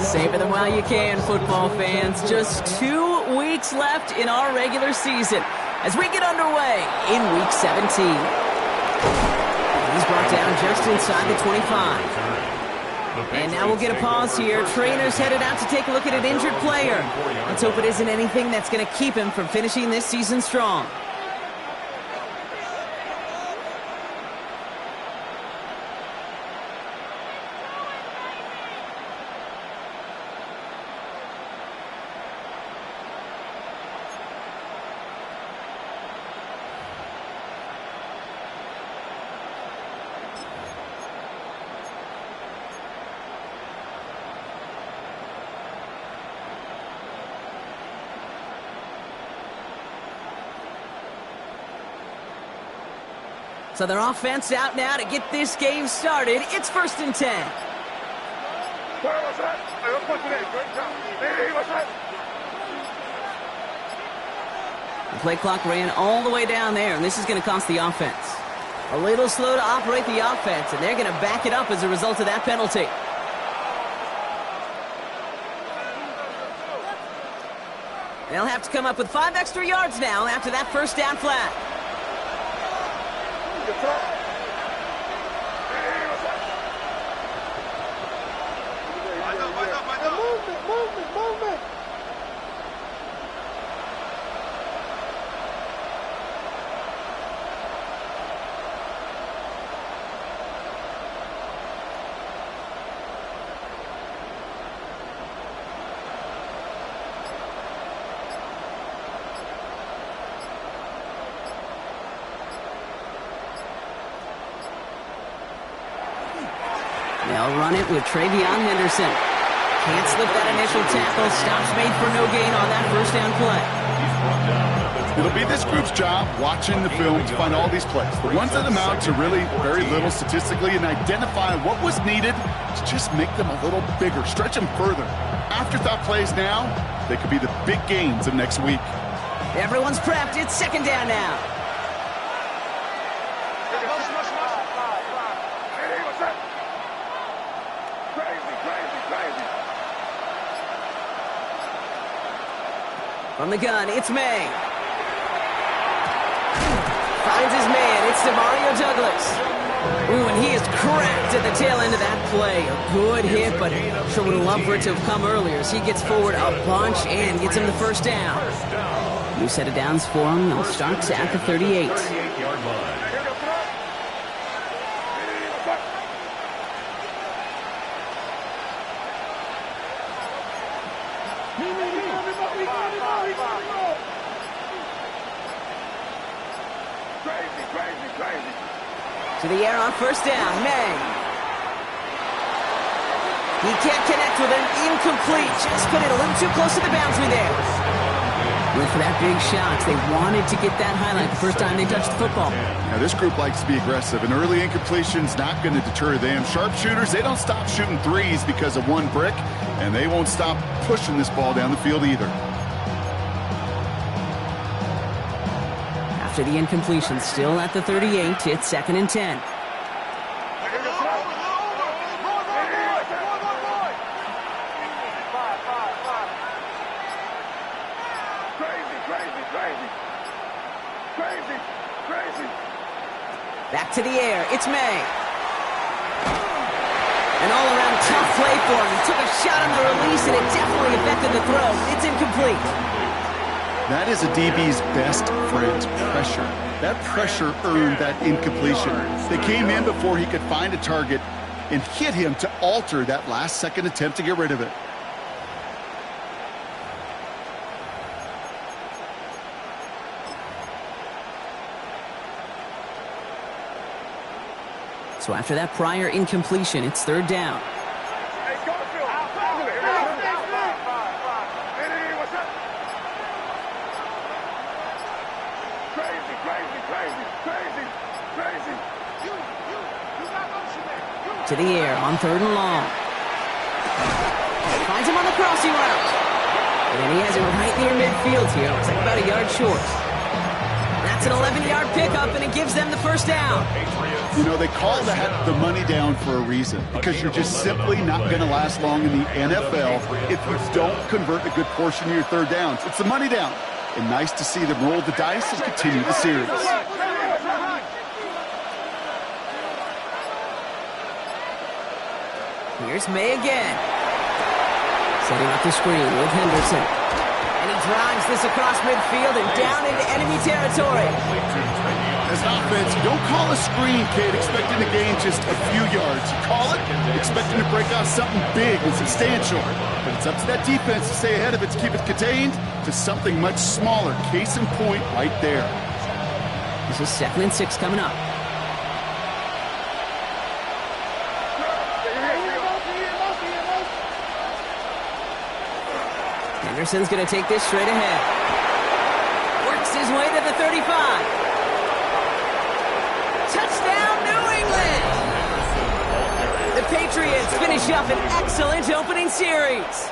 Savor them while you can, football fans. Just 2 weeks left in our regular season as we get underway in Week 17. He's brought down just inside the 25. And now we'll get a pause here. Trainer's headed out to take a look at an injured player. Let's hope it isn't anything that's going to keep him from finishing this season strong. So their offense out now to get this game started. It's 1st and 10. The play clock ran all the way down there, and this is going to cost the offense. A little slow to operate the offense, and they're going to back it up as a result of that penalty. They'll have to come up with 5 extra yards now after that first down flat. Movement. They'll run it with Travion Henderson. Can't slip that initial tackle. Stops made for no gain on that first down play. It'll be this group's job watching the film to find all these plays. The ones that amount to really very little statistically and identify what was needed to just make them a little bigger, stretch them further. Afterthought plays now, they could be the big gains of next week. Everyone's prepped. It's 2nd down now. From the gun, it's May. Finds his man. It's Demario Douglas. Ooh, and he is cracked at the tail end of that play. A good hit, but sure would have loved for it to have come earlier as he gets forward a bunch and gets him the first down. New set of downs for him. They'll start at the 38. To the air on first down, May. He can't connect with him. Incomplete. Just put it a little too close to the boundary there. Went for that big shot. They wanted to get that highlight the first time they touched the football. Now, this group likes to be aggressive. An early incompletion's not going to deter them. Sharpshooters, they don't stop shooting threes because of one brick, and they won't stop pushing this ball down the field either. After the incompletion, still at the 38, it's 2nd and 10. Back to the air, it's May. An all-around tough play for him. He took a shot on the release, and it definitely affected the throw. It's incomplete. That is a DB's best friend, pressure. That pressure earned that incompletion. They came in before he could find a target and hit him to alter that last-second attempt to get rid of it. So after that prior incompletion, it's 3rd down. To the air on 3rd and long. Finds him on the crossing route. And he has it right near midfield here. Looks like about a yard short. That That's an 11-yard pickup, and it gives them the first down. You know, they call that the money down for a reason, because you're just simply not going to last long in the NFL if you don't convert a good portion of your third downs. It's the money down. And nice to see them roll the dice and continue the series. Here's May again. Setting up the screen with Henderson. And he drives this across midfield and down into enemy territory. As an offense, you don't call a screen, kid, expecting to gain just a few yards. You call it expecting to break off something big and substantial. But it's up to that defense to stay ahead of it, to keep it contained to something much smaller. Case in point right there. This is 2nd and 6 coming up. Henderson's going to take this straight ahead. Works his way to the 35. Touchdown, New England! The Patriots finish up an excellent opening series.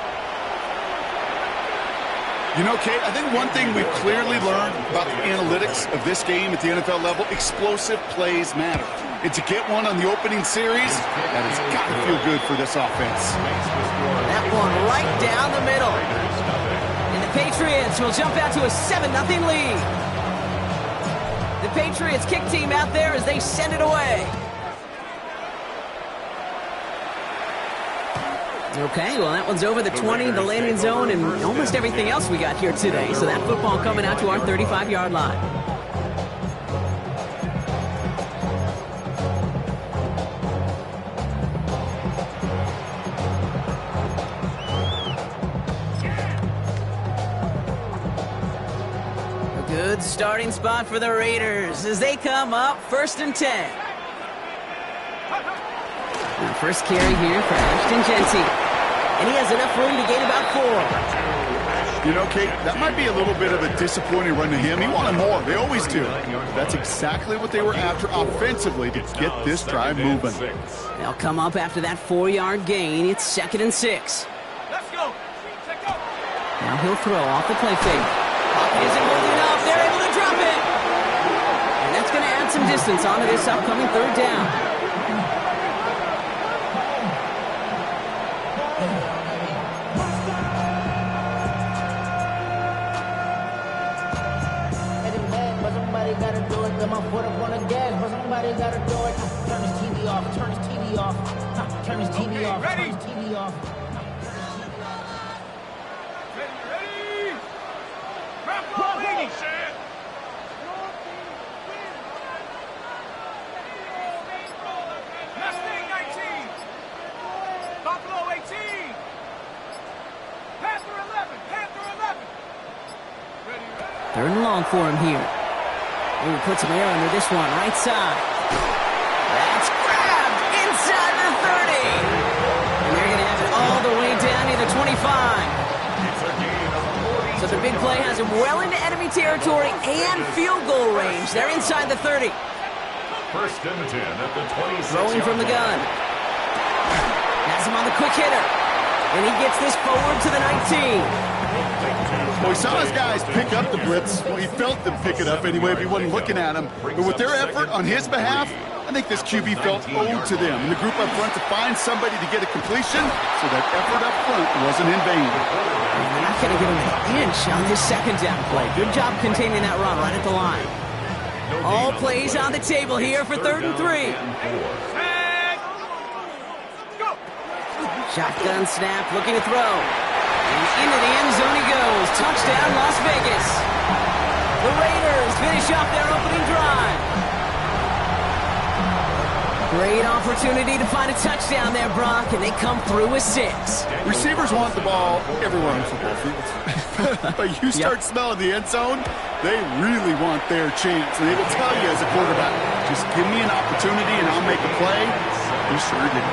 You know, Kate, I think one thing we've clearly learned about the analytics of this game at the NFL level, explosive plays matter. And to get one on the opening series, that has got to feel good for this offense. That one right down the middle. And the Patriots will jump out to a 7-0 lead. The Patriots kick team out there as they send it away. Okay, well, that one's over the 20, the landing zone, and almost everything else we got here today. So that football coming out to our 35-yard line. A good starting spot for the Raiders as they come up 1st and 10. And first carry here for Ashton Jeanty. And he has enough room to gain about 4. You know, Kate, that might be a little bit of a disappointing run to him. He wanted more. They always do. That's exactly what they were after offensively to get this drive moving. They'll come up after that 4-yard gain. It's 2nd and 6. Let's go. Now he'll throw off the play fake. Pocket isn't holding up. They're able to drop it. And that's going to add some distance onto this upcoming 3rd down. Somebody gotta do it. Turn his TV off. Turn his TV off. Turn his TV off. Ready? Turn his TV off. Ready? Wrap motion. Mustang 19. Buffalo 18. Panther 11. Panther 11. Ready? 3rd and long for him here. Ooh, put some air under this one, right side. That's grabbed inside the 30. And they're going to have it all the way down to the 25. So the big play has him well into enemy territory and field goal range. They're inside the 30. 1st and 10 at the 26. Throwing from the gun. Has him on the quick hitter. And he gets this forward to the 19. Well, he saw his guys pick up the blitz. Well, he felt them pick it up anyway if he wasn't looking at him. But with their effort on his behalf, I think this QB felt owed to them. And the group up front to find somebody to get a completion, so that effort up front wasn't in vain. They're not going to give him an inch on this 2nd down play. Good job containing that run right at the line. All plays on the table here for 3rd and 3. Shotgun snap, looking to throw. And into the end zone he goes. Touchdown, Las Vegas. The Raiders finish off their opening drive. Great opportunity to find a touchdown there, Brock, and they come through with 6. Receivers want the ball everywhere on football fields. But you start smelling the end zone, they really want their chance. And they will tell you as a quarterback, just give me an opportunity and I'll make a play. He sure did.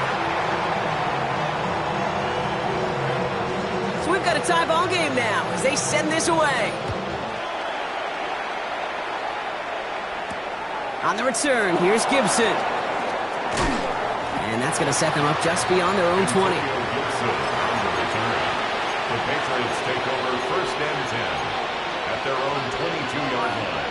So we've got a tie ball game now as they send this away. On the return, here's Gibson. And that's going to set them up just beyond their own 20. The Patriots take over 1st and 10 at their own 22-yard line.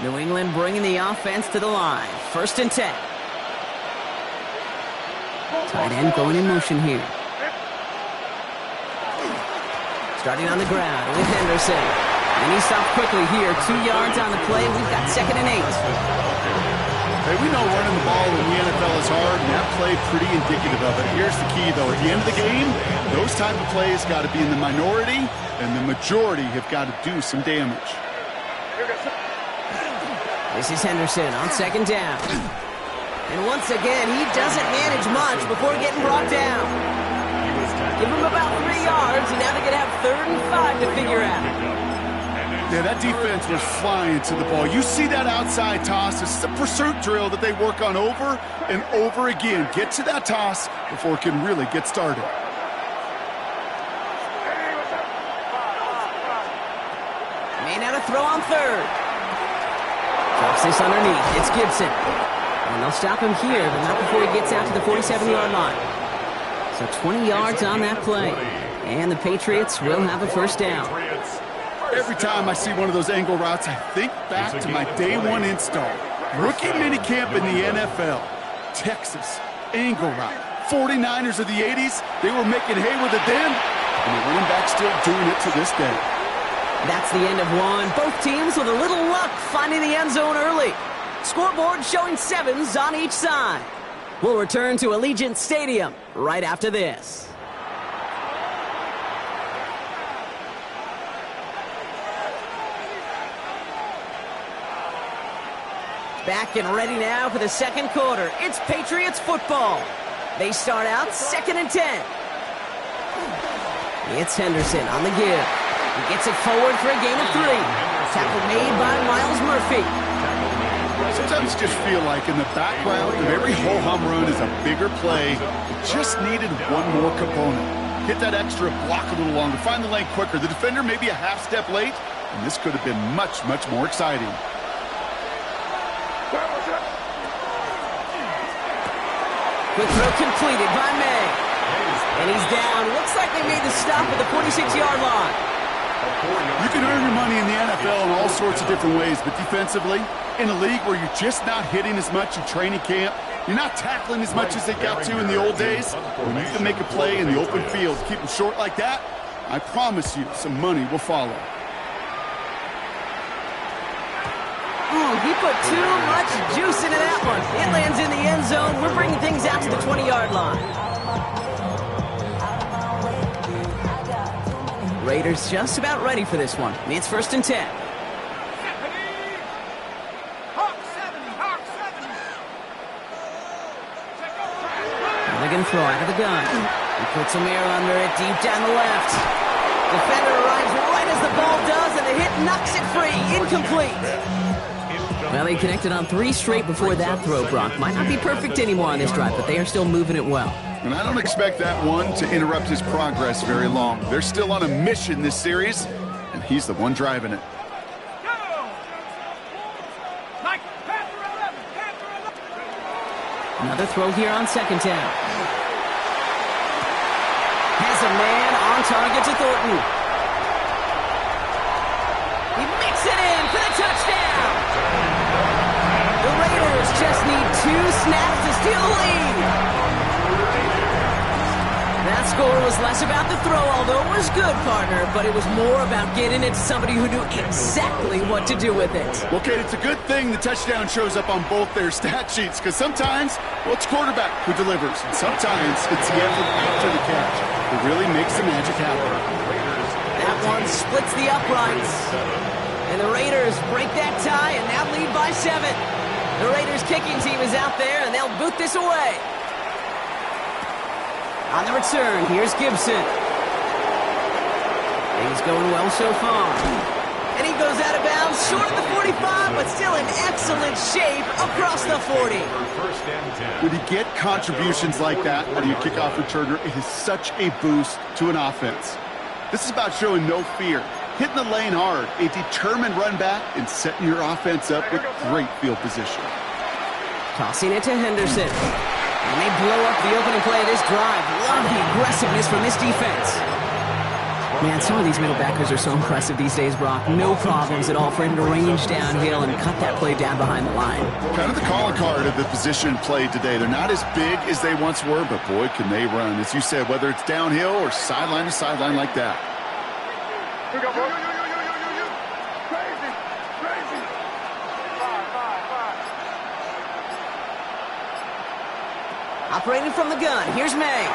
New England bringing the offense to the line. 1st and 10. Tight end going in motion here. Starting on the ground with Henderson. And he stopped quickly here. 2 yards on the play. We've got 2nd and 8. Hey, we know running the ball in the NFL is hard, and that play pretty indicative of it. Here's the key, though. At the end of the game, those type of plays got to be in the minority, and the majority have got to do some damage. This is Henderson on 2nd down. And once again, he doesn't manage much before getting brought down. Give him about 3 yards, and now they're going to have 3rd and 5 to figure out. Yeah, that defense was flying to the ball. You see that outside toss. This is a pursuit drill that they work on over and over again. Get to that toss before it can really get started. May now to throw on 3rd. Drops this underneath. It's Gibson. And they'll stop him here, but not before he gets out to the 47-yard line. So 20 yards on that play. And the Patriots will have a 1st down. Every time I see one of those angle routes, I think back to my day 1 install. Rookie minicamp in the NFL. Texas, angle route. 49ers of the 80s, they were making hay with it then, and the running back still doing it to this day. That's the end of one. Both teams with a little luck finding the end zone early. Scoreboard showing 7s on each side. We'll return to Allegiant Stadium right after this. Back and ready now for the 2nd quarter. It's Patriots football. They start out 2nd and 10. It's Henderson on the give. He gets it forward for a gain of 3. Tackle made by Myles Murphy. Sometimes you just feel like in the background of every ho-hum run is a bigger play. It just needed one more component. Hit that extra block a little longer. Find the lane quicker. The defender may be a half step late, and this could have been much, much more exciting. Quick throw completed by May. And he's down. Looks like they made the stop at the 46-yard line. You can earn your money in the NFL in all sorts of different ways, but defensively, in a league where you're just not hitting as much in training camp, you're not tackling as much as they got to in the old days, when you can make a play in the open field, keep them short like that, I promise you some money will follow. He put too much juice into that one. It lands in the end zone. We're bringing things out to the 20-yard line. Raiders just about ready for this one. It's 1st and 10. They're going to throw out of the gun. He puts a mirror under it deep down the left. Defender arrives right as the ball does, and the hit knocks it free. Incomplete. Well, they connected on 3 straight before that throw, Brock. Might not be perfect anymore on this drive, but they are still moving it well. And I don't expect that one to interrupt his progress very long. They're still on a mission this series, and he's the one driving it. Another throw here on 2nd down. Has a man on target to Thornton. He makes it in for the touchdown. The Raiders just need 2 snaps to steal the lead. That score was less about the throw, although it was good, partner, but it was more about getting it to somebody who knew exactly what to do with it. Well, Kate, it's a good thing the touchdown shows up on both their stat sheets, because sometimes, well, it's quarterback who delivers, and sometimes it's the effort after the catch that really makes the magic happen. That one splits the uprights, and the Raiders break that tie and now lead by 7. The Raiders kicking team is out there, and they'll boot this away. On the return, here's Gibson. Things going well so far. And he goes out of bounds, short of the 45, but still in excellent shape across the 40. When you get contributions like that out of your kickoff returner, it is such a boost to an offense. This is about showing no fear, hitting the lane hard, a determined run back, and setting your offense up with great field position. Tossing it to Henderson. And they blow up the opening play of this drive. Love the aggressiveness from this defense. Man, some of these middle backers are so impressive these days, Brock. No problems at all for him to range downhill and cut that play down behind the line. Kind of the calling card of the position played today. They're not as big as they once were, but boy, can they run. As you said, whether it's downhill or sideline to sideline like that. Here we go, bro. Crazy. Crazy. Five. Operating from the gun, here's May.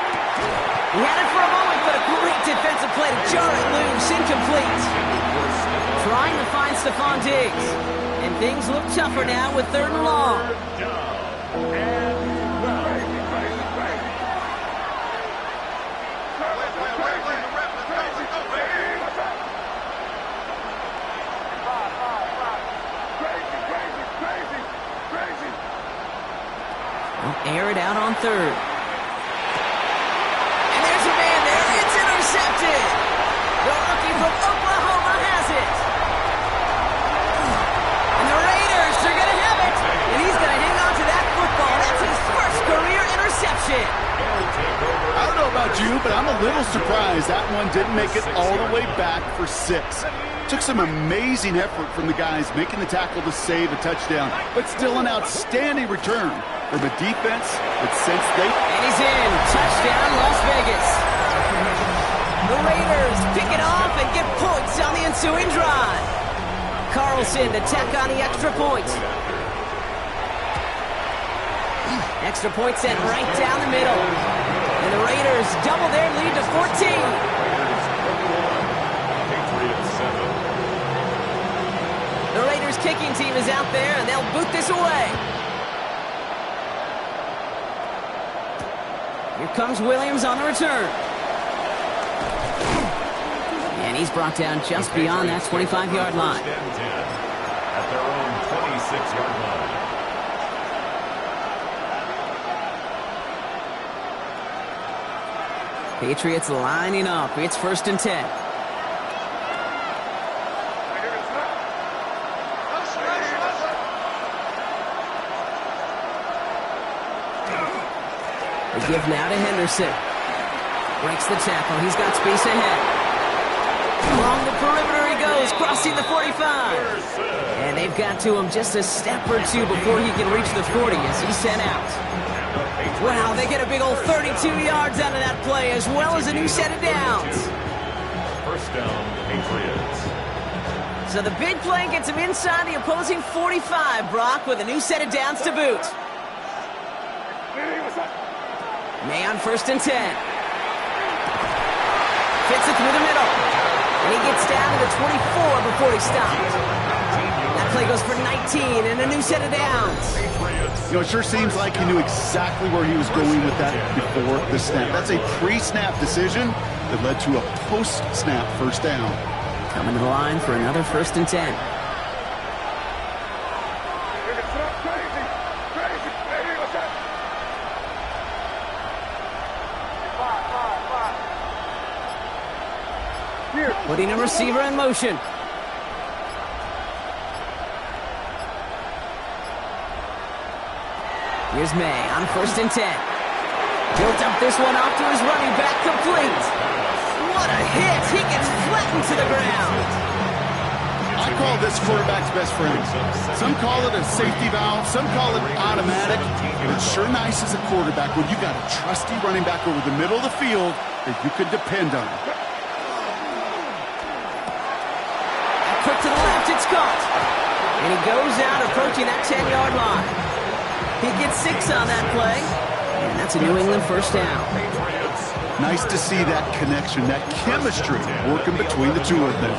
He had it for a moment, but a great defensive play to jar it loose, incomplete. Trying to find Stephon Diggs. And things look tougher now with 3rd and long. They'll air it out on 3rd. Intercepted! The rookie from Oklahoma has it! And the Raiders are going to have it! And he's going to hang on to that football. That's his first career interception! I don't know about you, but I'm a little surprised that one didn't make it all the way back for 6. Took some amazing effort from the guys making the tackle to save a touchdown, but still an outstanding return from a defense that since they... And he's in. Touchdown, Las Vegas. The Raiders pick it off and get points on the ensuing drive. Carlson to tack on the extra point. Extra point sent right down the middle. And the Raiders double their lead to 14. The Raiders kicking team is out there, and they'll boot this away. Here comes Williams on the return. And he's brought down just beyond that 25-yard line. At their own 26-yard line. Patriots lining up. It's 1st and 10. They give now to Henderson. Breaks the tackle. He's got space ahead. Along the perimeter he goes, crossing the 45. And they've got to him just a step or two before he can reach the 40 as he's sent out. Wow, they get a big old 32 yards out of that play, as well as a new set of downs. First down, Patriots. So the big play gets him inside the opposing 45, Brock, with a new set of downs to boot. May on 1st and 10. Fits it through the middle. And he gets down to the 24 before he stopped. That play goes for 19 and a new set of downs. You know, it sure seems like he knew exactly where he was going with that before the snap. That's a pre-snap decision that led to a post-snap first down. Coming to the line for another 1st and 10. Putting a receiver in motion. Here's May on 1st and 10. Built up this one off to his running back, complete. What a hit! He gets flattened to the ground. I call this quarterback's best friend. Some call it a safety valve, some call it automatic, but it's sure nice as a quarterback when you got a trusty running back over the middle of the field that you can depend on. Quick to the left, it's caught. And he goes out approaching that 10-yard line. He gets 6 on that play. And that's a New England first down. Nice to see that connection, that chemistry working between the two of them.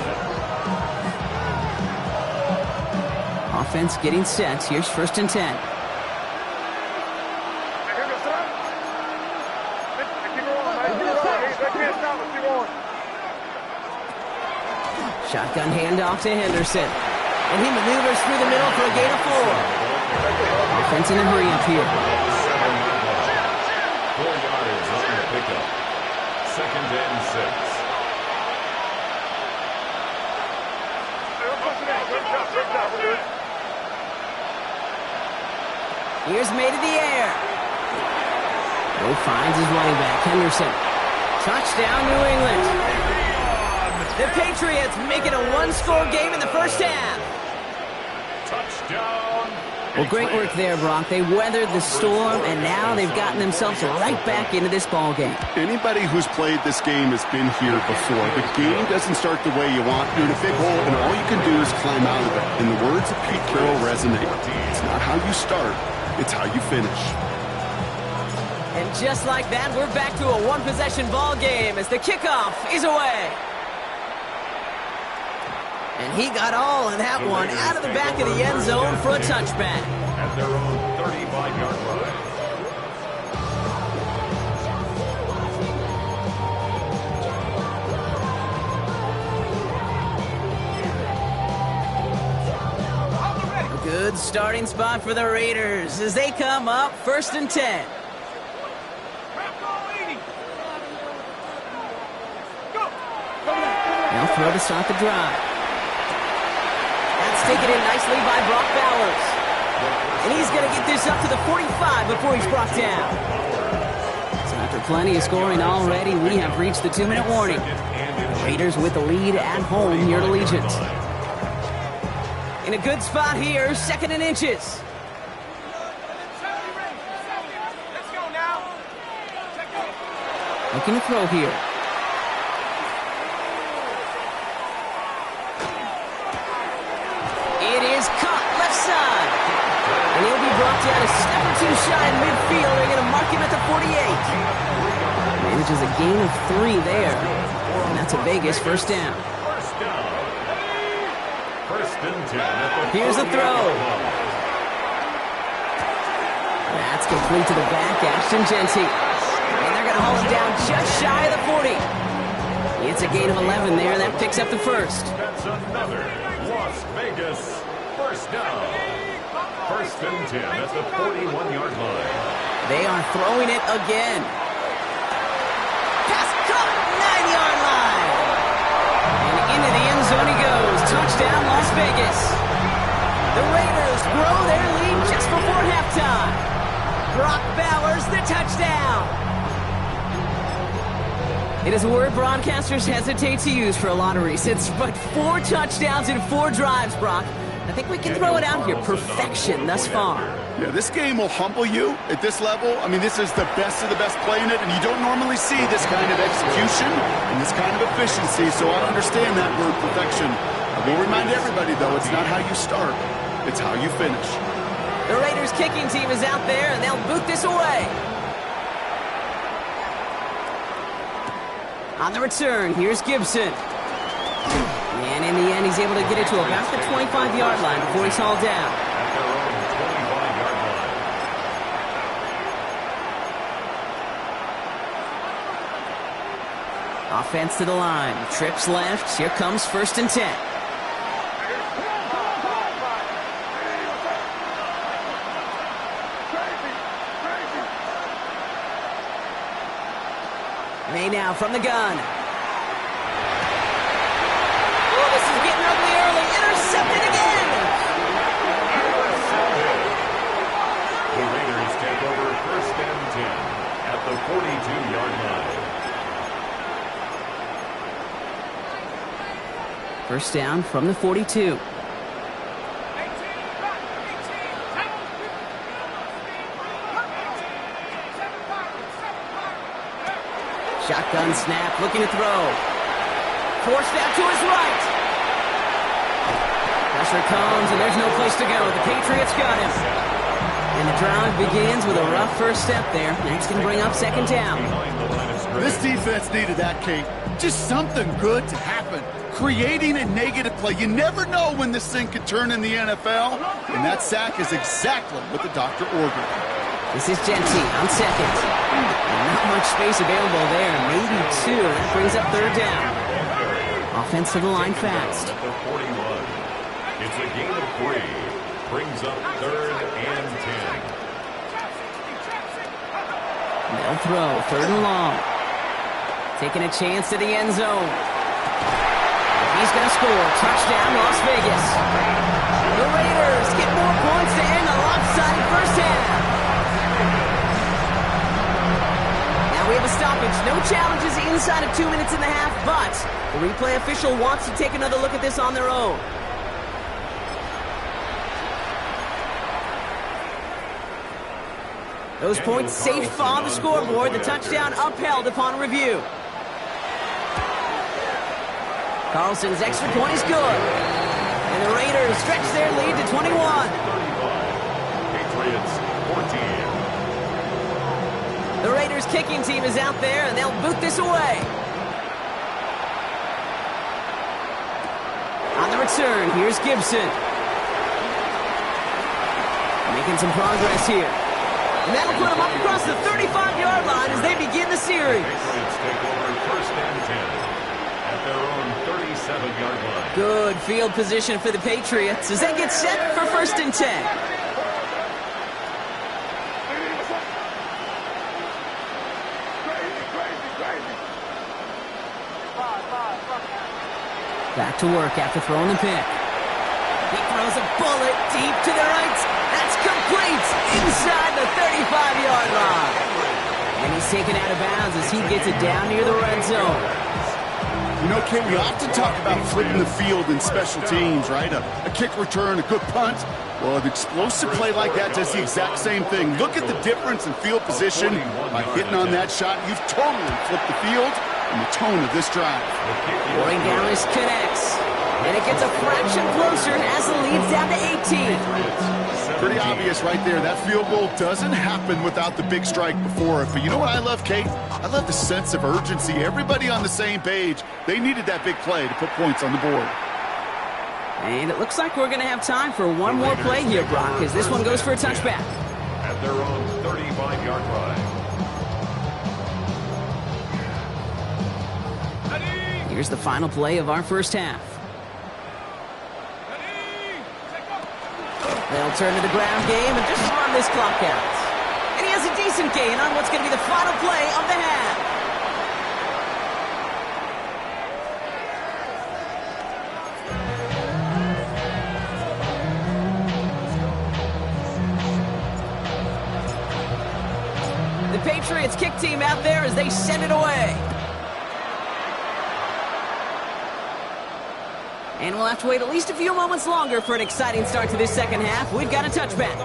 Offense getting set. Here's 1st and 10. Shotgun handoff to Henderson. And he maneuvers through the middle for a gain of 4. Offense in a hurry up here. 4 yards on the pickup. 2nd and 6. Here's May to the air. Bo finds his running back, Henderson. Touchdown, New England. The Patriots make it a one-score game in the first half. Touchdown. Well, great work there, Brock. They weathered the storm, and now they've gotten themselves right back into this ball game. Anybody who's played this game has been here before. The game doesn't start the way you want. You're in a big hole, and all you can do is climb out of it. And the words of Pete Carroll resonate. It's not how you start, it's how you finish. And just like that, we're back to a one-possession ball game as the kickoff is away. And he got all of that one out of the back of the end zone for a touchback. At their own 35-yard line. A good starting spot for the Raiders as they come up 1st and 10. They'll throw to start the drive. That's taken in nicely by Brock Bowers. And he's going to get this up to the 45 before he's brought down. So after plenty of scoring already, we have reached the 2-minute warning. Raiders with the lead at home here at Allegiant. In a good spot here, 2nd and inches. Looking to throw here. It is caught left side. And he'll be brought down a step or two shy in midfield. They're going to mark him at the 48. Manages a gain of 3 there. And that's a Vegas first down. First and 10. Here's the throw. That's complete to the back, Ashton Jeanty. And they're going to haul him down just shy of the 40. It's a gain of 11 there. That picks up the first. That's another Las Vegas first down. First and 10 at the 41-yard line. They are throwing it again. Pass caught, 9-yard line. And into the end zone he goes. Touchdown, Las Vegas. The Raiders grow their lead just before halftime. Brock Bowers, the touchdown. It is a word broadcasters hesitate to use for a lot of reasons, but 4 touchdowns in 4 drives, Brock. I think we can throw it out here. Perfection thus far. Yeah, this game will humble you at this level. I mean, this is the best of the best playing it, and you don't normally see this kind of execution and this kind of efficiency, so I understand that word perfection. I will remind everybody, though, it's not how you start, it's how you finish. The Raiders kicking team is out there, and they'll boot this away. On the return, here's Gibson. And in the end, he's able to get it to about the 25-yard line before he's hauled down. At their own 25-yard line. Offense to the line. Trips left. Here comes 1st and 10. May now from the gun. Oh, this is getting ugly early. Intercepted again. The Raiders take over 1st and 10 at the 42-yard line. First down from the 42. Shotgun snap, looking to throw. Forced out to his right. Pressure comes, and there's no place to go. The Patriots got him. And the drive begins with a rough first step there. That's going to bring up 2nd down. This defense needed that, Kate. Just something good to happen. Creating a negative play. You never know when this thing could turn in the NFL. And that sack is exactly what the doctor ordered. This is Jeanty on 2nd. Not much space available there. Maybe 2. That brings up 3rd down. Offense to the line fast. At the 41. It's a gain of 3. Brings up 3rd and 10. They'll throw. 3rd and long. Taking a chance to the end zone. He's going to score. Touchdown, Las Vegas. The Raiders get more points to end a lopsided first half. We have a stop stoppage. No challenges inside of 2 minutes and a half, but the replay official wants to take another look at this on their own. Those points safe on the scoreboard. The touchdown upheld upon review. Carlson's extra point is good. And the Raiders stretch their lead to 21. 35. Patriots 14. The Raiders kicking team is out there, and they'll boot this away. On the return, here's Gibson. Making some progress here. And that'll put them up across the 35-yard line as they begin the series. Patriots take over first and 10 at their own 37-yard line. Good field position for the Patriots as they get set for first and 10. Back to work after throwing the pick. He throws a bullet deep to the right. That's complete inside the 35-yard line. And he's taken out of bounds as he gets it down near the red zone. You know, Kate, we often talk about flipping the field in special teams, right? A kick return, a good punt. Well, an explosive play like that does the exact same thing. Look at the difference in field position. By hitting on that shot, you've totally flipped the field and the tone of this drive. Roy Gallis connects. And it gets a fraction closer as the lead's down to 18. Pretty obvious right there. That field goal doesn't happen without the big strike before it. But you know what I love, Kate? I love the sense of urgency. Everybody on the same page. They needed that big play to put points on the board. And it looks like we're going to have time for one more play here, Brock, as this one goes for a touchback. At their own 35-yard line. Here's the final play of our first half. They'll turn to the ground game and just run this clock out. And he has a decent gain on what's going to be the final play of the half. The Patriots kick team out there as they send it away. And we'll have to wait at least a few moments longer for an exciting start to this second half. We've got a touchback.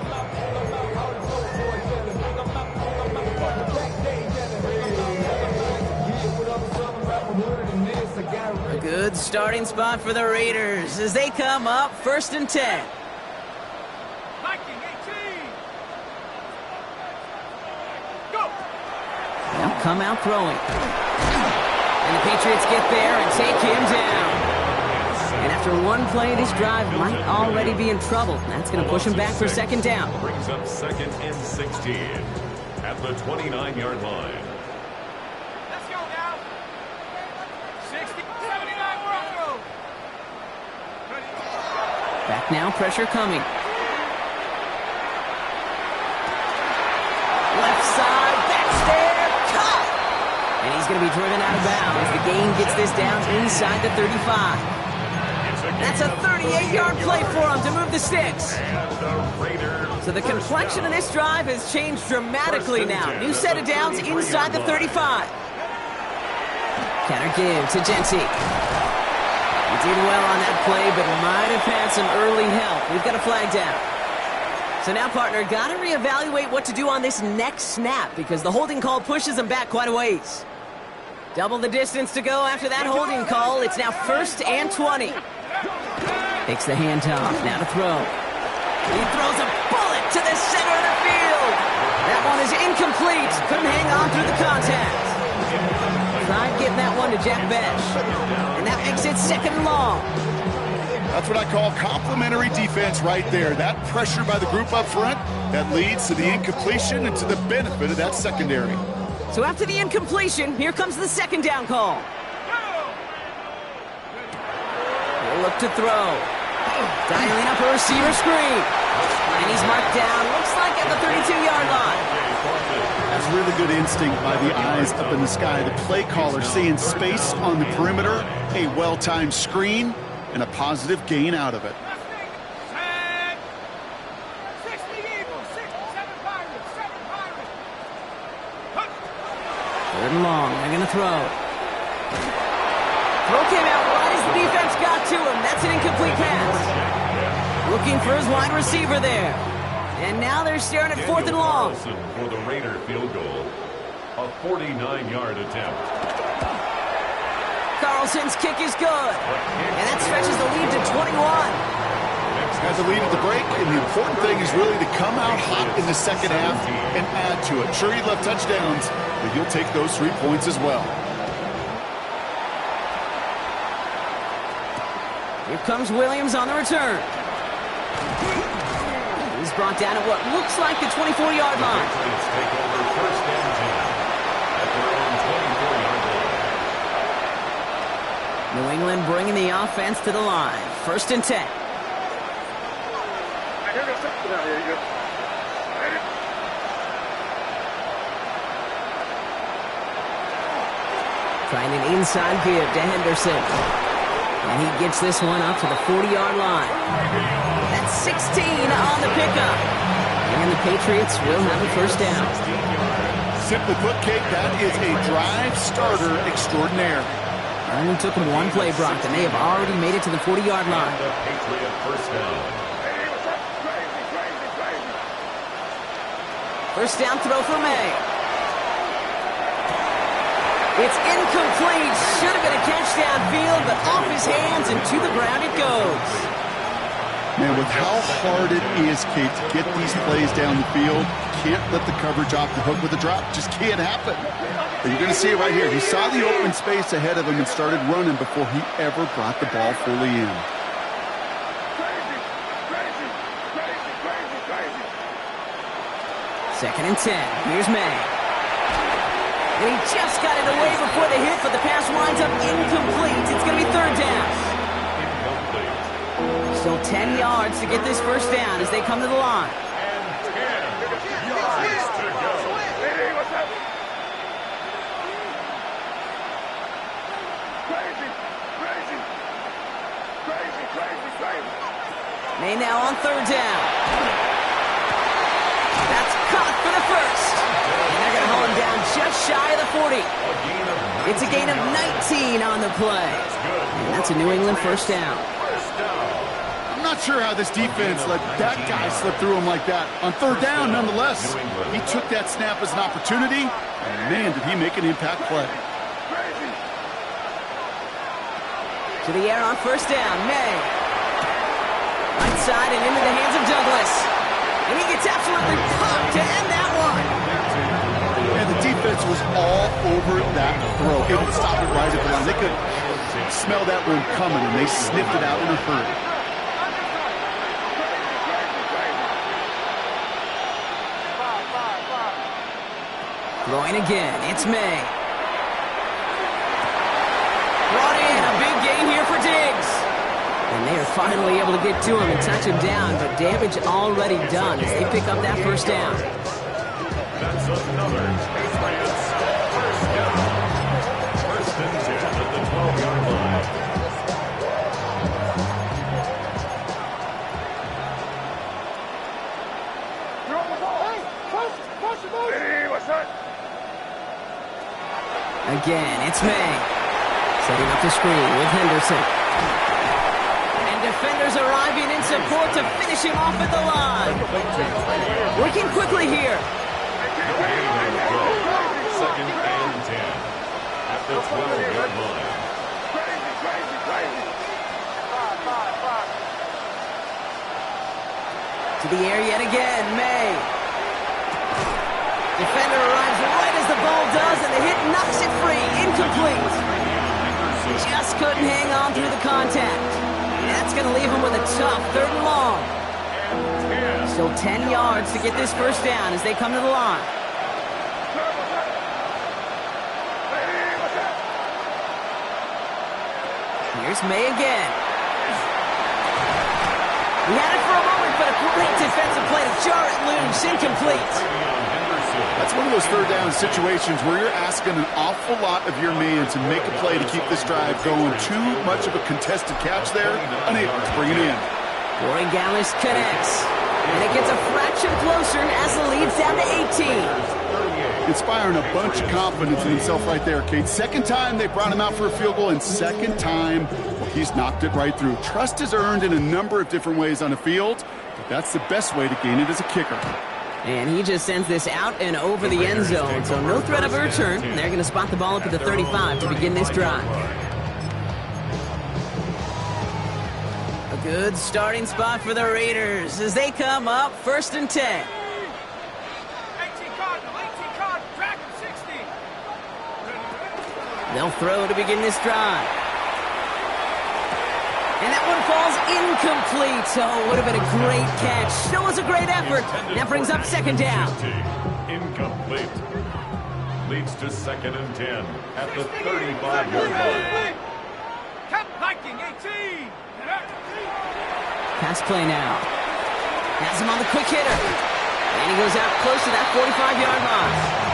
A good starting spot for the Raiders as they come up first and 10. They'll come out throwing. And the Patriots get there and take him down. And after one play, this drive might already be in trouble. That's going to push him back for second down. Brings up second and 16 at the 29-yard line. Let's go now. 60, 79, Bronco. Back now, pressure coming. Left side, that's there, caught! And he's going to be driven out of bounds. The gain gets this down inside the 35. That's a 38-yard play for him to move the sticks. So the complexion of this drive has changed dramatically now. New set of downs inside the 35. Counter give to Genty. He did well on that play, but might have had some early help. We've got a flag down. So now, partner, got to reevaluate what to do on this next snap because the holding call pushes him back quite a ways. Double the distance to go after that holding call. It's now first and 20. Takes the handoff, now to throw. He throws a bullet to the center of the field. That one is incomplete. Couldn't hang on through the contact. Tried getting that one to Jack Besh. And that makes it second and long. That's what I call complimentary defense right there. That pressure by the group up front, that leads to the incompletion and to the benefit of that secondary. So after the incompletion, here comes the second down call. He'll look to throw. Dialing up a receiver screen. And he's marked down, looks like at the 32-yard line. That's really good instinct by the eyes up in the sky. The play caller seeing space on the perimeter, a well-timed screen, and a positive gain out of it. Third and long. They're going to throw. Throw came out right as the defense got to him. That's an incomplete pass. Looking for his wide receiver there. And now they're staring at 4th and long. For the Raider field goal. A 49-yard attempt. Carlson's kick is good. And that stretches the lead to 21. Has the lead at the break, and the important thing is really to come out hot in the second half and add to it. Sure, he left touchdowns, but you'll take those 3 points as well. Here comes Williams on the return. He's brought down at what looks like the 24-yard line. Patriots take over 1st and 10 at their own 24-yard line. New England bringing the offense to the line. 1st and 10. Trying an inside give to Henderson. And he gets this one up to the 40-yard line. That's 16 on the pickup. And the Patriots will have a 1st down. Simply put, Kate, that is a drive starter extraordinaire. Only took them one play, Brock, and they have already made it to the 40-yard line. The Patriot 1st down. 1st down throw for May. It's incomplete. Should have been a catch downfield, but off his hands and to the ground it goes. Man, with how hard it is, Kate, to get these plays down the field, can't let the coverage off the hook with a drop. Just can't happen. But you're going to see it right here. He saw the open space ahead of him and started running before he ever brought the ball fully in. Second and 10. Here's May. And he just got it away before the hit, but the pass winds up incomplete. It's going to be 3rd down. Still 10 yards to get this 1st down as they come to the line. And 10 yards to go. May now on 3rd down. That's caught for the 1st. And they're going to haul him down just shy of the 40. It's a gain of 19 on the play. And that's a New England 1st down. I'm not sure how this defense let that guy slip through him like that. On 3rd down, nonetheless, he took that snap as an opportunity, and man, did he make an impact play. To the air on 1st down, May. Right side and into the hands of Douglas. And he gets absolutely popped to end that one. And the defense was all over that throw. It would stop it right at the line. They could smell that one coming, and they sniffed it out in a hurry. Throwing again, it's May. Brought in, a big gain here for Diggs. And they are finally able to get to him and touch him down, but damage already done as they pick up that 1st down. That's another Patriots 1st down. 1st and 10 at the 12-yard line. Again, it's May. Setting up the screen with Henderson. And defenders arriving in support to finish him off at the line. Working quickly here. 2nd and 10 at the 12-yard line. To the air yet again, May. Defender arrives right as the ball does, and the hit knocks it free. Incomplete. Just couldn't hang on through the contact. That's going to leave him with a tough 3rd and long. Still 10 yards to get this 1st down as they come to the line. Here's May again. He had it for a moment, but a great defensive play to jar it loose. Incomplete. That's one of those 3rd down situations where you're asking an awful lot of your man to make a play to keep this drive going. Too much of a contested catch there, unable to bring it in. Corey Gallis connects. And it gets a fraction closer as the lead's down to 18. inspiring a bunch of confidence in himself right there, Kate. Second time they brought him out for a field goal, and second time, well, he's knocked it right through. Trust is earned in a number of different ways on the field, but that's the best way to gain it as a kicker. And he just sends this out and over the end zone, so no threat of a return. They're going to spot the ball up at the 35 to begin this drive. A good starting spot for the Raiders as they come up 1st and 10. 18 Cardinal, track him, 60. They'll throw to begin this drive. And that one falls incomplete. So it would have been a great catch. Still was a great effort. That brings up 2nd down. Incomplete. Leads to 2nd and 10 at the 35-yard line. Viking, 18. Pass play now. Has him on the quick hitter. And he goes out close to that 45-yard line.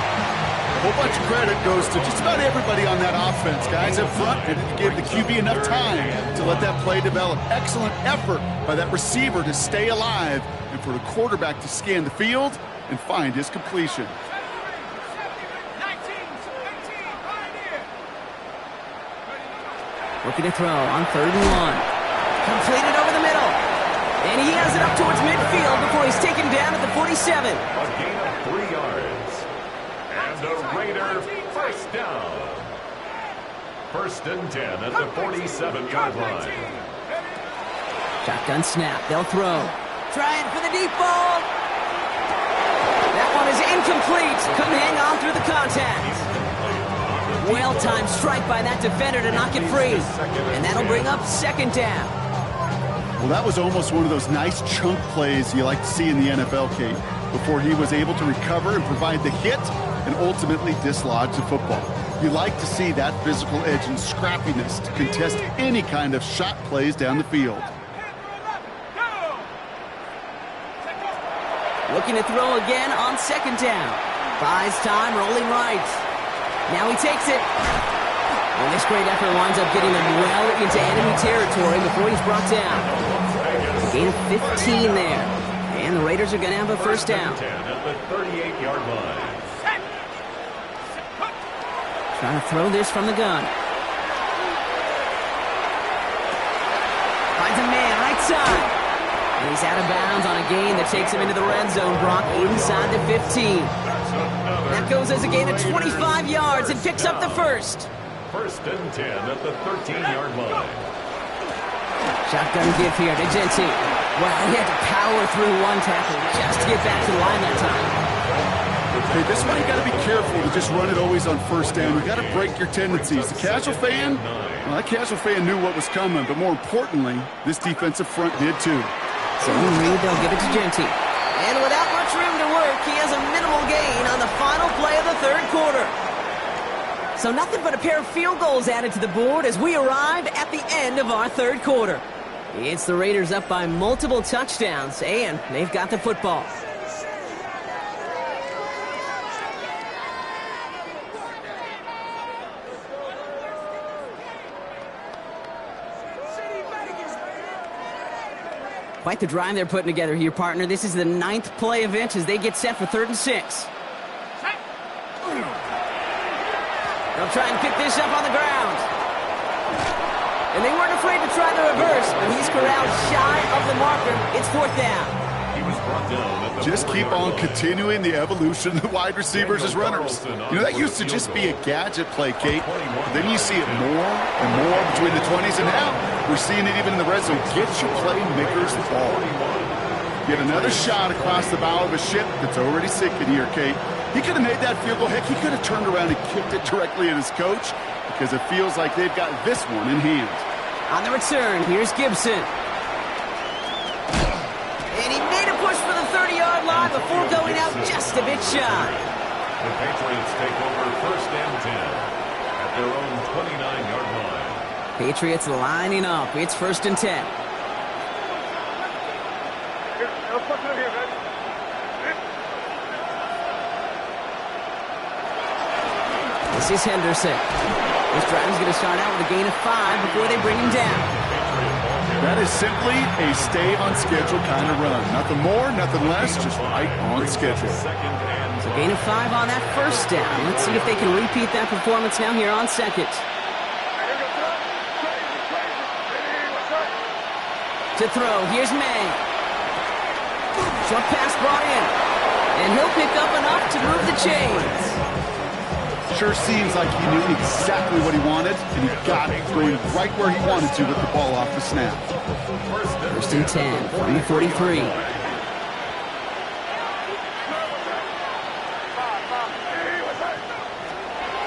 A whole bunch of credit goes to just about everybody on that offense. Guys up front, they didn't give the QB enough time to let that play develop. Excellent effort by that receiver to stay alive and for the quarterback to scan the field and find his completion. 19, Pioneer. Looking to throw on 3rd and 1. Completed over the middle. And he has it up towards midfield before he's taken down at the 47. A gain of 3 yards. And a Raider first down. 1st and 10 at the 47-yard line. Shotgun snap. They'll throw. Trying for the deep ball. That one is incomplete. Couldn't hang on through the contact. Well-timed strike by that defender to knock it free. And that'll bring up 2nd down. Well, that was almost one of those nice chunk plays you like to see in the NFL, Kate, before he was able to recover and provide the hit and ultimately dislodge the football. You like to see that physical edge and scrappiness to contest any kind of shot plays down the field. Looking to throw again on 2nd down. Buys time, rolling right. Now he takes it. And this great effort winds up getting him well into enemy territory before he's brought down. Gain of 15 there. And the Raiders are going to have a 1st down. 10 at the 38-yard line. Trying to throw this from the gun. Finds a man right side. And he's out of bounds on a gain that takes him into the red zone, Brock, inside the 15. That goes as a gain of 25 yards and picks up the 1st. 1st and 10 at the 13-yard line. Shotgun give here to Genty. Wow, he had to power through one tackle just to get back to the line that time. Okay, this one you got to be careful to just run it always on 1st down. You got to break your tendencies. The casual fan, well, that casual fan knew what was coming, but more importantly, this defensive front did too. So Reed, they'll give it to Genty. And without much room to work, he has a minimal gain on the final play of the 3rd quarter. So nothing but a pair of field goals added to the board as we arrive at the end of our 3rd quarter. It's the Raiders up by multiple touchdowns, and they've got the football. Quite the drive they're putting together here, partner. This is the 9th play of it as they get set for 3rd and 6. They'll try and pick this up on the ground. And they weren't afraid to try the reverse, but he's corralled shy of the marker. It's 4th down. He was brought down at the Just keep on continuing the evolution of the wide receivers as runners. You know, that used to just be a gadget play, Kate. Then you see it more and more between the 20s, and now we're seeing it even in the red zone. Get your playmakers the ball. Get another shot across the bow of a ship that's already sinking here, Kate. He could have made that field goal. Heck, he could have turned around and kicked it directly at his coach because it feels like they've got this one in hand. On the return, here's Gibson. And he made a push for the 30-yard line before going out just a bit shy. The Patriots take over 1st and 10 at their own 29-yard line. Patriots lining up. It's 1st and 10. This is Henderson. This drive is going to start out with a gain of 5 before they bring him down. That is simply a stay-on-schedule kind of run. Nothing more, nothing less, just right on schedule. So gain of 5 on that first down. Let's see if they can repeat that performance now here on second. To throw, here's May. Short pass brought in. And he'll pick up enough to move the chains. Sure seems like he knew exactly what he wanted, and he got it going right where he wanted to with the ball off the snap. First and 10 from the 43.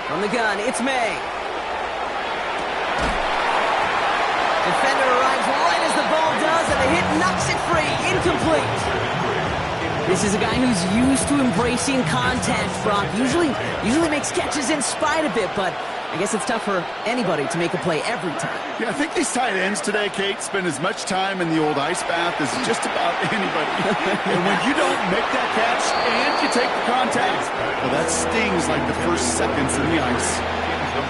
From the gun, it's May. Defender arrives right as the ball does, and the hit knocks it free. Incomplete. This is a guy who's used to embracing contact, Brock. Usually makes catches in spite of it, but I guess it's tough for anybody to make a play every time. Yeah, I think these tight ends today, Kate, spend as much time in the old ice bath as just about anybody. And when you don't make that catch and you take the contact, well, that stings like the first seconds in the ice.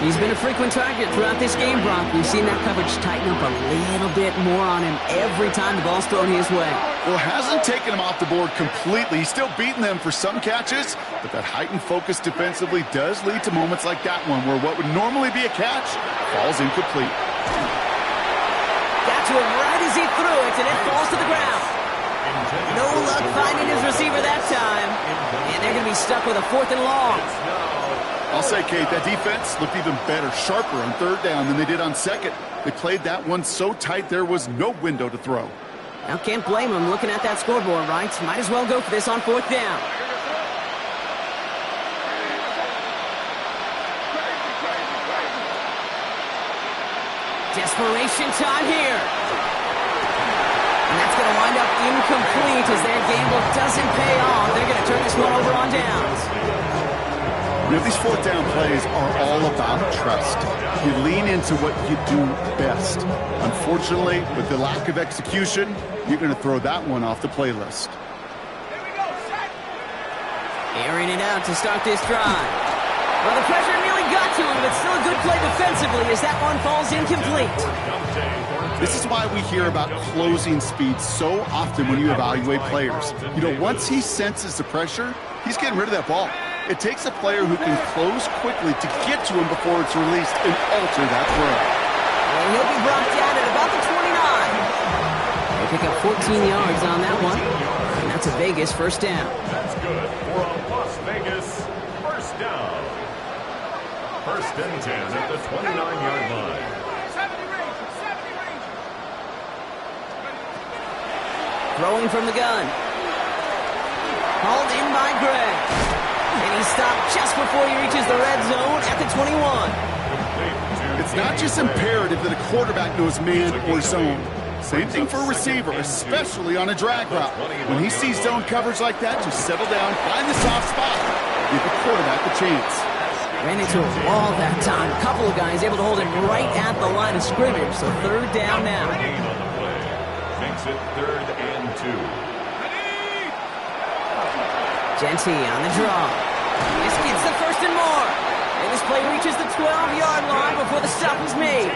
He's been a frequent target throughout this game, Brock. We've seen that coverage tighten up a little bit more on him every time the ball's thrown his way. Well, it hasn't taken him off the board completely. He's still beating them for some catches, but that heightened focus defensively does lead to moments like that one where what would normally be a catch falls incomplete. Got to him right as he threw it, and it falls to the ground. No luck finding his receiver that time, and they're going to be stuck with a 4th and long. I'll say, Kate, that defense looked even better, sharper on 3rd down than they did on 2nd. They played that one so tight there was no window to throw. Now, can't blame him looking at that scoreboard, right? Might as well go for this on 4th down. Desperation time here. And that's going to wind up incomplete as their gamble doesn't pay off. They're going to turn this one over on downs. You know, these 4th down plays are all about trust. You lean into what you do best. Unfortunately, with the lack of execution, you're going to throw that one off the playlist. Here we go, set. Airing it out to start this drive. Well, the pressure nearly got to him, but still a good play defensively as that one falls incomplete. This is why we hear about closing speed so often when you evaluate players. You know, once he senses the pressure, he's getting rid of that ball. It takes a player who can close quickly to get to him before it's released and alter that throw. And he'll be brought down at about the 29. They pick up 14 yards on that one. And that's a Vegas first down. That's good for a Las Vegas first down. First and 10 at the 29-yard line. 70 Rangers, 70 Rangers. Throwing from the gun. Hauled in by Gregg. And he stopped just before he reaches the red zone at the 21. It's not just imperative that a quarterback knows man or zone. Same thing for a receiver, especially on a drag route. When he sees zone coverage like that, just settle down, find the soft spot, give the quarterback a chance. Ran into a wall that time. A couple of guys able to hold him right at the line of scrimmage. So 3rd down now. Gain on the play. Makes it 3rd and 2. Genty on the draw. This gets the 1st and more. And this play reaches the 12-yard line before the stop is made.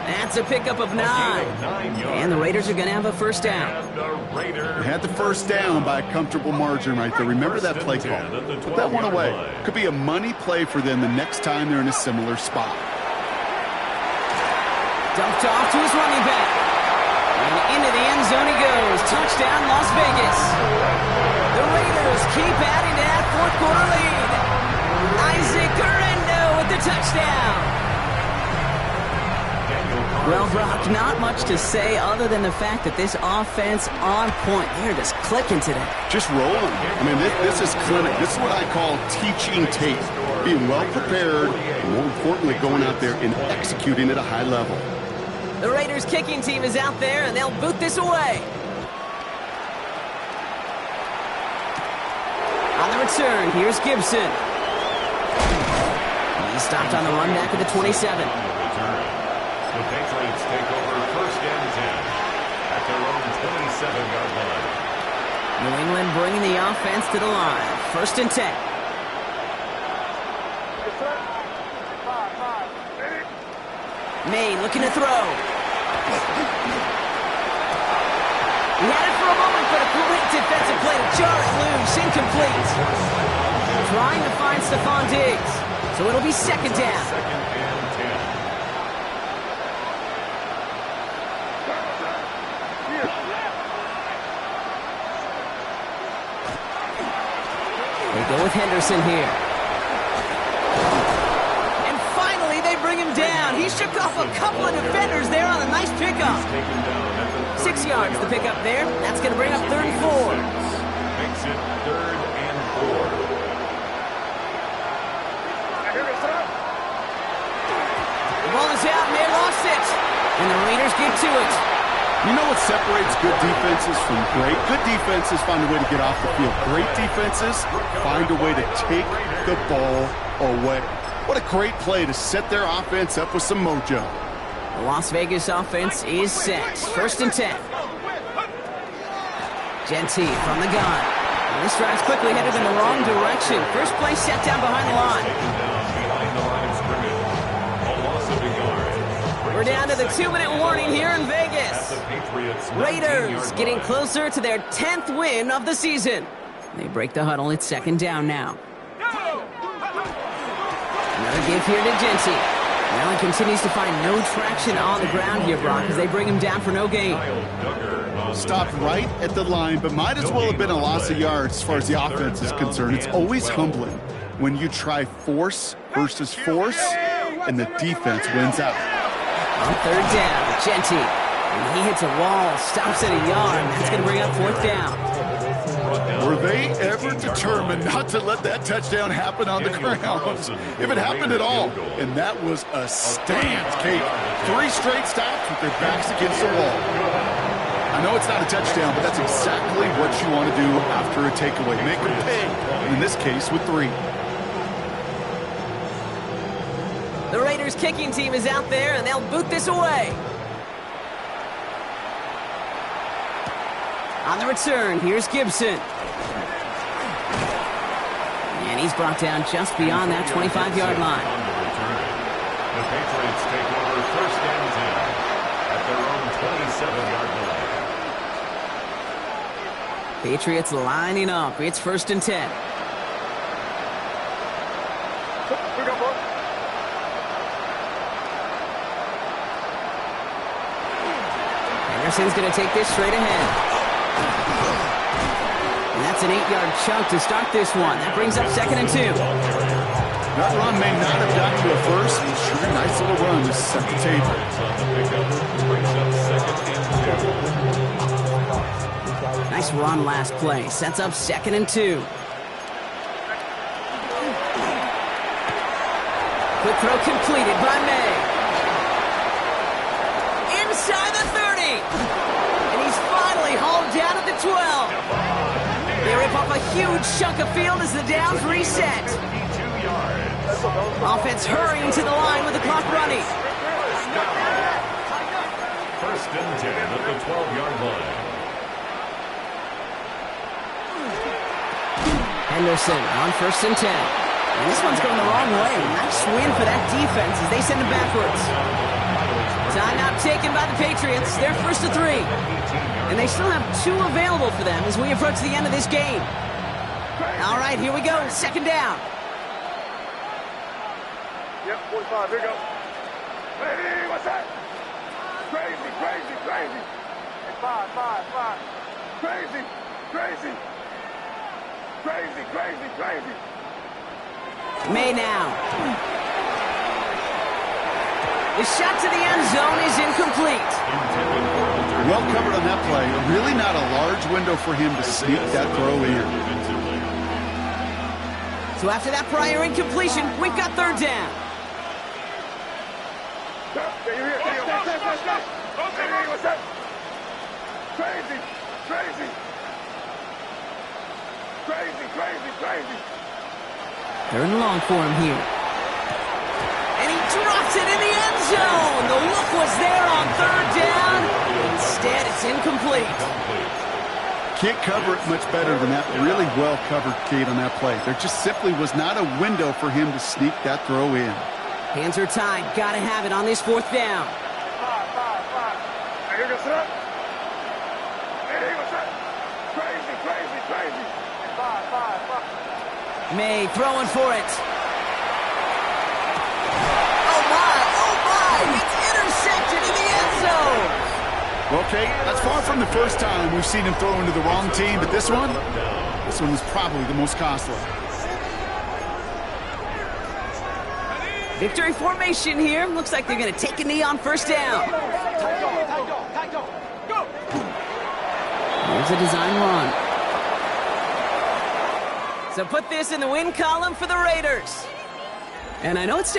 That's a pickup of 9. And the Raiders are going to have a first down. They had the first down by a comfortable margin right there. Remember that play call. Put that one away. Could be a money play for them the next time they're in a similar spot. Dumped off to his running back. And into the end zone he goes. Touchdown, Las Vegas. The Raiders keep adding to that 4th quarter lead. Isaac Guerrero with the touchdown. Well, Brock, not much to say other than the fact that this offense on point. They're just clicking today. Just rolling. I mean, this is clinic. This is what I call teaching tape. Being well prepared, and more importantly, going out there and executing at a high level. The Raiders kicking team is out there, and they'll boot this away. On the return, here's Gibson. He's stopped on the run back at the 27. The Patriots take over 1st and 10 at their own 27-yard line. New England bringing the offense to the line. 1st and 10. May looking to throw. He had it for a moment, but a great defensive play to jar it loose. Incomplete. Trying to find Stephon Diggs. So it'll be second down. Second and 10. They go with Henderson here. And finally, they bring him down. He shook off a couple of defenders there on a nice pickup. Taken down at the 6 yards the pickup there. That's going to bring up 3rd and 4. Makes it 3rd and 4. The ball is out, and they lost it. And the Raiders get to it. You know what separates good defenses from great? Good defenses find a way to get off the field. Great defenses find a way to take the ball away. What a great play to set their offense up with some mojo. The Las Vegas offense is set. 1st and 10. Genty from the gun. And this drive's quickly headed in the wrong direction. First play set down behind the line. Taken down behind the line of scrimmage. A loss of a yard. We're down to the 2-minute warning here in Vegas. The Patriots Raiders getting closer to their 10th win of the season. They break the huddle. It's 2nd down now. Another give here to Genty. Allen continues to find no traction on the ground here, Brock, as they bring him down for no gain. Stopped right at the line, but might as well have been a loss of yards as far as the offense is concerned. It's always humbling when you try force versus force, and the defense wins out. On 3rd down, Genty. And he hits a wall, stops at a yard. That's going to bring up 4th down. Were they ever determined not to let that touchdown happen on the ground? If it happened at all, and that was a stand, Kate. 3 straight stops with their backs against the wall. I know it's not a touchdown, but that's exactly what you want to do after a takeaway. Make them pay, in this case with 3. The Raiders kicking team is out there, and they'll boot this away. On the return, here's Gibson. And he's brought down just beyond that 25-yard line. The Patriots take over 1st and 10 at their own 27-yard line. Patriots lining up. It's 1st and 10. Henderson's going to take this straight ahead. And that's an 8-yard chunk to start this one. That brings up 2nd and 2. That run may not have got to a first, but sure, a nice little run to set the table. Nice run last play. Sets up 2nd and 2. Quick throw completed by May. Inside the 30. And he's finally hauled down at the 12. They rip off a huge chunk of field as the downs reset. Offense hurrying to the line with the clock running. 1st and 10 at the 12-yard line. Henderson on 1st and 10. And this one's going the wrong way. Nice win for that defense as they send him backwards. Timeout taken by the Patriots. They're 1st and 3. And they still have 2 available for them as we approach the end of this game. All right, here we go. 2nd down. Yep, 45, here we go. Hey, what's that? Crazy, crazy, crazy. Hey, 5. Crazy, crazy. Crazy, crazy, crazy. May now. The shot to the end zone is incomplete. Well covered on that play. Really not a large window for him to sneak that throw in. So after that prior incompletion, we've got 3rd down. Okay, what's that? Crazy, crazy. Crazy, crazy, crazy. 3rd and long for him here. And he drops it in the end zone. The look was there on 3rd down. Instead, it's incomplete. Can't cover it much better than that. Really well covered, Kate, on that play. There just simply was not a window for him to sneak that throw in. Hands are tied. Got to have it on this 4th down. 5. Listen up. Hey, what's that? Crazy, crazy, crazy. Five. May throwing for it. Oh my, it's intercepted in the end zone. Okay, that's far from the first time we've seen him throw into the wrong team, but this one was probably the most costly. Victory formation here. Looks like they're going to take a knee on first down. Here's a design run. So put this in the win column for the Raiders. And I know it's